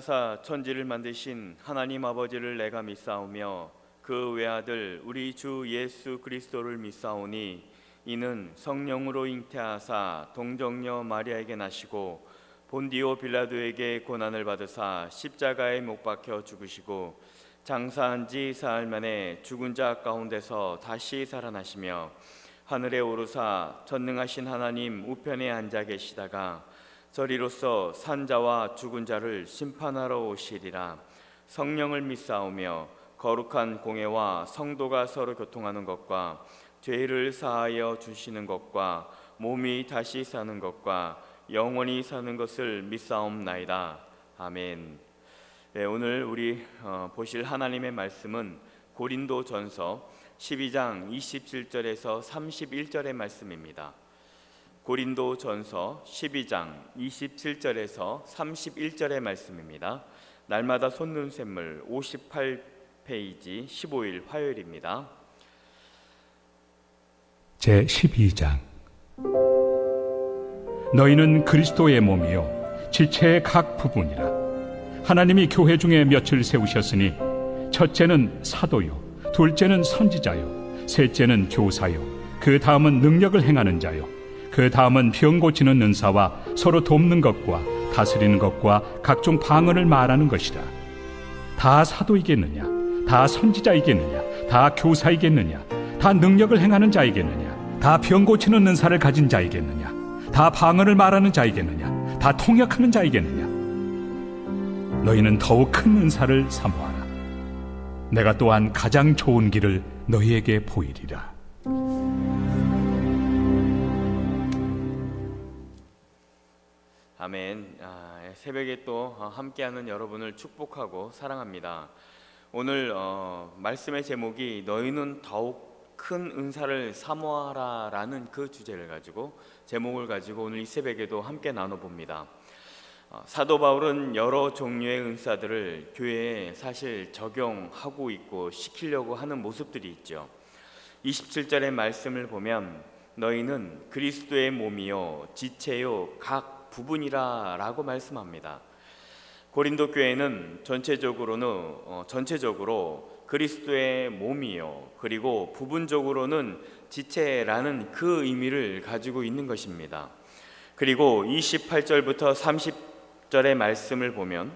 인하사 천지를 만드신 하나님 아버지를 내가 믿사오며 그 외아들 우리 주 예수 그리스도를 믿사오니 이는 성령으로 잉태하사 동정녀 마리아에게 나시고 본디오 빌라도에게 고난을 받으사 십자가에 못 박혀 죽으시고 장사한 지 사흘 만에 죽은 자 가운데서 다시 살아나시며 하늘에 오르사 전능하신 하나님 우편에 앉아 계시다가 저리로서 산자와 죽은 자를 심판하러 오시리라. 성령을 믿사오며 거룩한 공회와 성도가 서로 교통하는 것과 죄를 사하여 주시는 것과 몸이 다시 사는 것과 영원히 사는 것을 믿사옵나이다. 아멘. 네, 오늘 우리 보실 하나님의 말씀은 고린도전서 12장 27절에서 31절의 말씀입니다. 고린도전서 12장 27절에서 31절의 말씀입니다. 날마다 솟는 샘물 58페이지 15일 화요일입니다. 제12장 너희는 그리스도의 몸이요 지체의 각 부분이라. 하나님이 교회 중에 몇을 세우셨으니 첫째는 사도요, 둘째는 선지자요, 셋째는 교사요, 그 다음은 능력을 행하는 자요, 그 다음은 병 고치는 은사와 서로 돕는 것과 다스리는 것과 각종 방언을 말하는 것이라. 다 사도이겠느냐? 다 선지자이겠느냐? 다 교사이겠느냐? 다 능력을 행하는 자이겠느냐? 다 병 고치는 은사를 가진 자이겠느냐? 다 방언을 말하는 자이겠느냐? 다 통역하는 자이겠느냐? 너희는 더욱 큰 은사를 사모하라. 내가 또한 가장 좋은 길을 너희에게 보이리라. 아멘. 새벽에 또 함께하는 여러분을 축복하고 사랑합니다. 오늘 말씀의 제목이 너희는 더욱 큰 은사를 사모하라 라는 그 주제를 가지고 제목을 가지고 오늘 이 새벽에도 함께 나눠봅니다. 사도 바울은 여러 종류의 은사들을 교회에 사실 적용하고 있고 시키려고 하는 모습들이 있죠. 27절의 말씀을 보면 너희는 그리스도의 몸이요 지체요 각 부분이라 라고 말씀합니다. 고린도 교회는 전체적으로 그리스도의 몸이요 그리고 부분적으로는 지체라는 그 의미를 가지고 있는 것입니다. 그리고 28절부터 30절의 말씀을 보면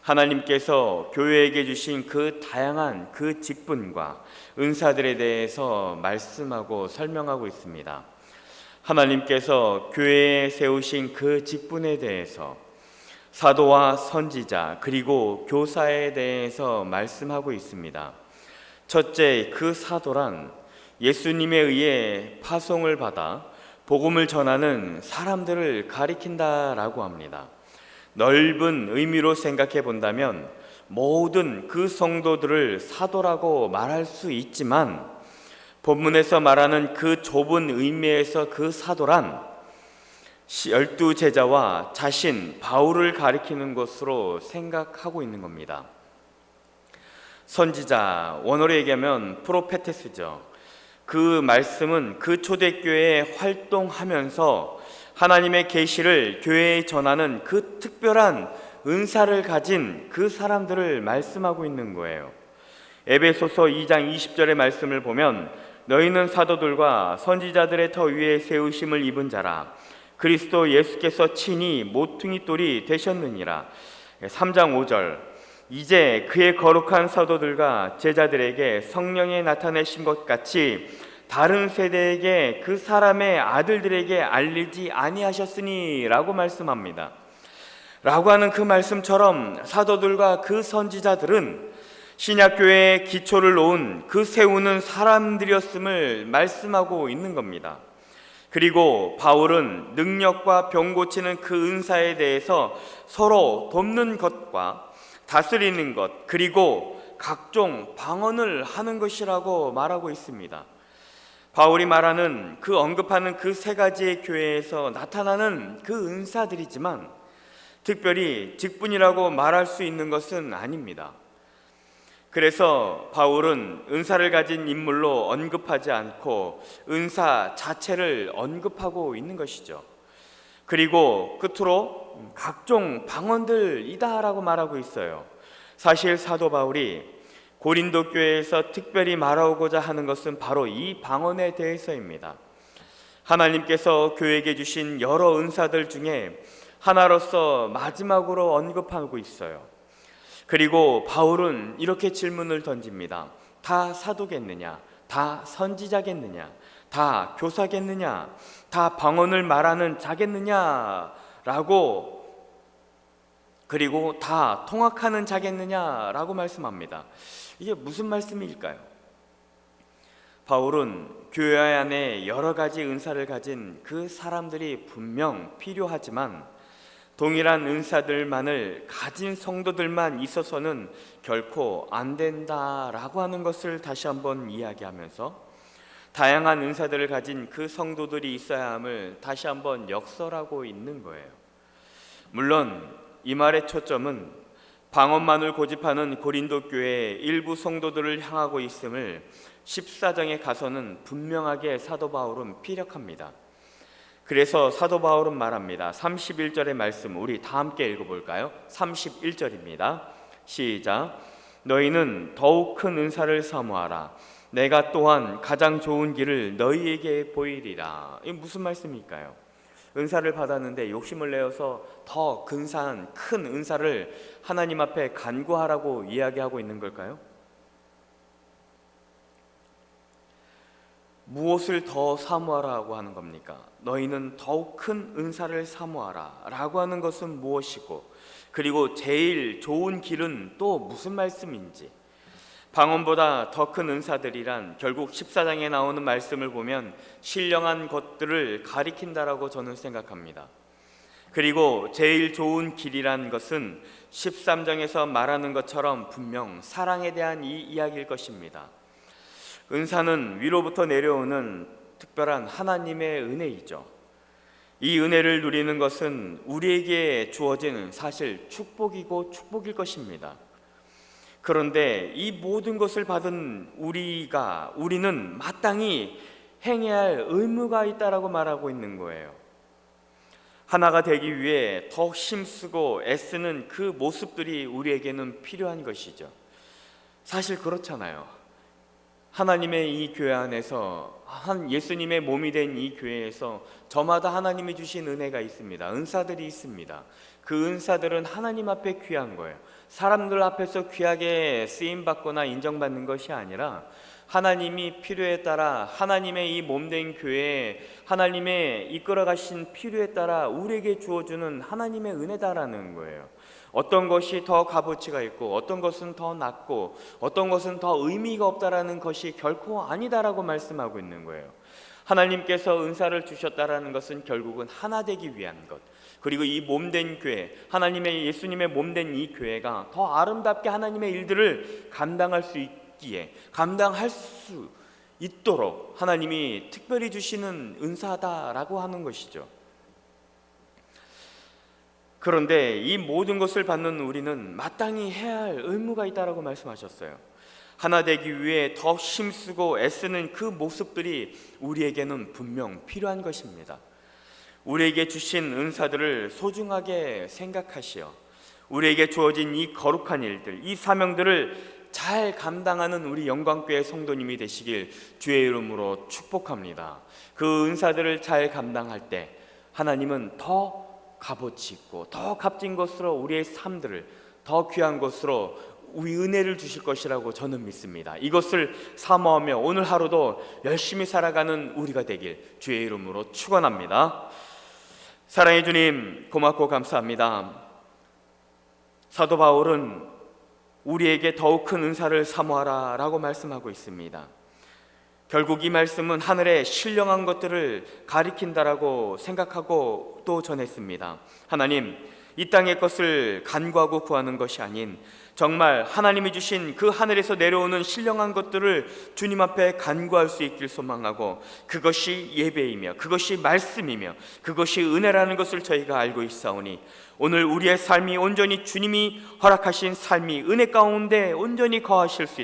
하나님께서 교회에게 주신 그 다양한 그 직분과 은사들에 대해서 말씀하고 설명하고 있습니다. 하나님께서 교회에 세우신 그 직분에 대해서 사도와 선지자 그리고 교사에 대해서 말씀하고 있습니다. 첫째, 그 사도란 예수님에 의해 파송을 받아 복음을 전하는 사람들을 가리킨다라고 합니다. 넓은 의미로 생각해 본다면 모든 그 성도들을 사도라고 말할 수 있지만 본문에서 말하는 그 좁은 의미에서 그 사도란 12제자와 자신 바울을 가리키는 것으로 생각하고 있는 겁니다. 선지자, 원어로 얘기하면 프로페테스죠. 그 말씀은 그 초대교회에 활동하면서 하나님의 계시를 교회에 전하는 그 특별한 은사를 가진 그 사람들을 말씀하고 있는 거예요. 에베소서 2장 20절의 말씀을 보면 너희는 사도들과 선지자들의 터 위에 세우심을 입은 자라. 그리스도 예수께서 친히 모퉁이 돌이 되셨느니라. 3장 5절 이제 그의 거룩한 사도들과 제자들에게 성령이 나타내신 것 같이 다른 세대에게 그 사람의 아들들에게 알리지 아니하셨으니 라고 말씀합니다. 라고 하는 그 말씀처럼 사도들과 그 선지자들은 신약교회의 기초를 놓은 그 세우는 사람들이었음을 말씀하고 있는 겁니다. 그리고 바울은 능력과 병 고치는 그 은사에 대해서 서로 돕는 것과 다스리는 것 그리고 각종 방언을 하는 것이라고 말하고 있습니다. 바울이 말하는 언급하는 그 세 가지의 교회에서 나타나는 그 은사들이지만 특별히 직분이라고 말할 수 있는 것은 아닙니다. 그래서 바울은 은사를 가진 인물로 언급하지 않고 은사 자체를 언급하고 있는 것이죠. 그리고 끝으로 각종 방언들이다라고 말하고 있어요. 사실 사도 바울이 고린도 교회에서 특별히 말하고자 하는 것은 바로 이 방언에 대해서입니다. 하나님께서 교회에게 주신 여러 은사들 중에 하나로서 마지막으로 언급하고 있어요. 그리고 바울은 이렇게 질문을 던집니다. 다 사도겠느냐? 다 선지자겠느냐? 다 교사겠느냐? 다 방언을 말하는 자겠느냐? 라고, 그리고 다 통역하는 자겠느냐? 라고 말씀합니다. 이게 무슨 말씀일까요? 바울은 교회 안에 여러 가지 은사를 가진 그 사람들이 분명 필요하지만 동일한 은사들만을 가진 성도들만 있어서는 결코 안 된다라고 하는 것을 다시 한번 이야기하면서 다양한 은사들을 가진 그 성도들이 있어야 함을 다시 한번 역설하고 있는 거예요. 물론 이 말의 초점은 방언만을 고집하는 고린도 교회의 일부 성도들을 향하고 있음을 14장에 가서는 분명하게 사도 바울은 피력합니다. 그래서 사도 바울은 말합니다. 31절의 말씀 우리 다 함께 읽어볼까요? 31절입니다. 시작. 너희는 더욱 큰 은사를 사모하라. 내가 또한 가장 좋은 길을 너희에게 보이리라. 이게 무슨 말씀일까요? 은사를 받았는데 욕심을 내어서 더 근사한 큰 은사를 하나님 앞에 간구하라고 이야기하고 있는 걸까요? 무엇을 더 사모하라고 하는 겁니까? 너희는 더욱 큰 은사를 사모하라 라고 하는 것은 무엇이고, 그리고 제일 좋은 길은 또 무슨 말씀인지, 방언보다 더 큰 은사들이란 결국 14장에 나오는 말씀을 보면 신령한 것들을 가리킨다라고 저는 생각합니다. 그리고 제일 좋은 길이란 것은 13장에서 말하는 것처럼 분명 사랑에 대한 이 이야기일 것입니다. 은사는 위로부터 내려오는 특별한 하나님의 은혜이죠. 이 은혜를 누리는 것은 우리에게 주어지는 사실 축복이고 축복일 것입니다. 그런데 이 모든 것을 받은 우리는 마땅히 행해야 할 의무가 있다라고 말하고 있는 거예요. 하나가 되기 위해 더 힘쓰고 애쓰는 그 모습들이 우리에게는 필요한 것이죠. 사실 그렇잖아요. 하나님의 이 교회 안에서 예수님의 몸이 된 이 교회에서 저마다 하나님이 주신 은혜가 있습니다. 은사들이 있습니다. 그 은사들은 하나님 앞에 귀한 거예요. 사람들 앞에서 귀하게 쓰임받거나 인정받는 것이 아니라 하나님이 필요에 따라 하나님의 이 몸된 교회에 하나님의 이끌어가신 필요에 따라 우리에게 주어주는 하나님의 은혜다라는 거예요. 어떤 것이 더 값어치가 있고 어떤 것은 더 낮고 어떤 것은 더 의미가 없다라는 것이 결코 아니다라고 말씀하고 있는 거예요. 하나님께서 은사를 주셨다라는 것은 결국은 하나 되기 위한 것, 그리고 이 몸된 교회, 하나님의 예수님의 몸된 이 교회가 더 아름답게 하나님의 일들을 감당할 수 있기에, 감당할 수 있도록 하나님이 특별히 주시는 은사다라고 하는 것이죠. 그런데 이 모든 것을 받는 우리는 마땅히 해야 할 의무가 있다라고 말씀하셨어요. 하나 되기 위해 더 힘쓰고 애쓰는 그 모습들이 우리에게는 분명 필요한 것입니다. 우리에게 주신 은사들을 소중하게 생각하시어 우리에게 주어진 이 거룩한 일들, 이 사명들을 잘 감당하는 우리 영광교회 성도님이 되시길 주의 이름으로 축복합니다. 그 은사들을 잘 감당할 때 하나님은 더 값어치 있고 더 값진 것으로 우리의 삶들을 더 귀한 것으로 우리 은혜를 주실 것이라고 저는 믿습니다. 이것을 사모하며 오늘 하루도 열심히 살아가는 우리가 되길 주의 이름으로 축원합니다. 사랑해 주님, 고맙고 감사합니다. 사도 바울은 우리에게 더욱 큰 은사를 사모하라 라고 말씀하고 있습니다. 결국 이 말씀은 하늘의 신령한 것들을 가리킨다라고 생각하고 또 전했습니다. 하나님, 이 땅의 것을 간구하고 구하는 것이 아닌 정말 하나님이 주신 그 하늘에서 내려오는 신령한 것들을 주님 앞에 간구할 수 있길 소망하고, 그것이 예배이며 그것이 말씀이며 그것이 은혜라는 것을 저희가 알고 있사오니 오늘 우리의 삶이 온전히 주님이 허락하신 삶이 은혜 가운데 온전히 거할 수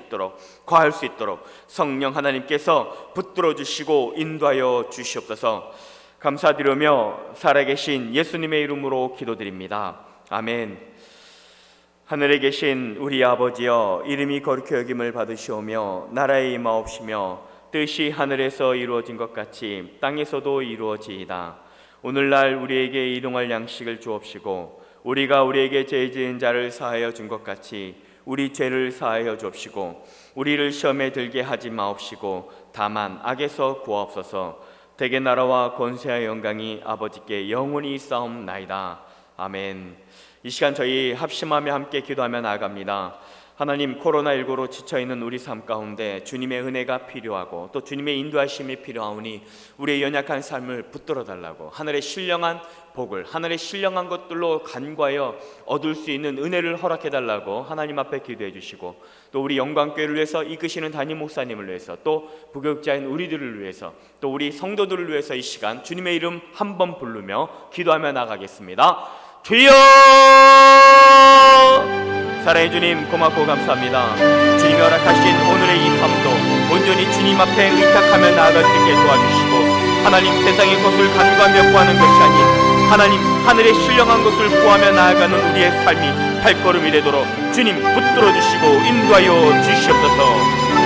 있도록 성령 하나님께서 붙들어 주시고 인도하여 주시옵소서. 감사드리며 살아계신 예수님의 이름으로 기도드립니다. 아멘. 하늘에 계신 우리 아버지여, 이름이 거룩히 여김을 받으시오며 나라의 임하옵시며 뜻이 하늘에서 이루어진 것 같이 땅에서도 이루어지이다. 오늘날 우리에게 일용할 양식을 주옵시고 우리가 우리에게 죄 지은 자를 사하여 준 것 같이 우리 죄를 사하여 주옵시고 우리를 시험에 들게 하지 마옵시고 다만 악에서 구하옵소서. 대개 나라와 권세와 영광이 아버지께 영원히 있사옵나이다. 아멘. 이 시간 저희 합심하며 함께 기도하며 나아갑니다. 하나님, 코로나19로 지쳐있는 우리 삶 가운데 주님의 은혜가 필요하고 또 주님의 인도하심이 필요하오니 우리의 연약한 삶을 붙들어 달라고, 하늘의 신령한 복을, 하늘의 신령한 것들로 간과하여 얻을 수 있는 은혜를 허락해 달라고 하나님 앞에 기도해 주시고, 또 우리 영광교회를 위해서 이끄시는 담임 목사님을 위해서, 또 부교육자인 우리들을 위해서, 또 우리 성도들을 위해서 이 시간 주님의 이름 한 번 부르며 기도하며 나가겠습니다. 주여! 사랑해 주님, 고맙고 감사합니다. 주님이 허락하신 오늘의 이 삶도 온전히 주님 앞에 의탁하며 나아갈 수 있게 도와주시고, 하나님, 세상의 것을 간과하며 구하는 것이 아닌 하나님 하늘의 신령한 것을 구하며 나아가는 우리의 삶이 발걸음이 되도록 주님 붙들어 주시고 인도하여 주시옵소서.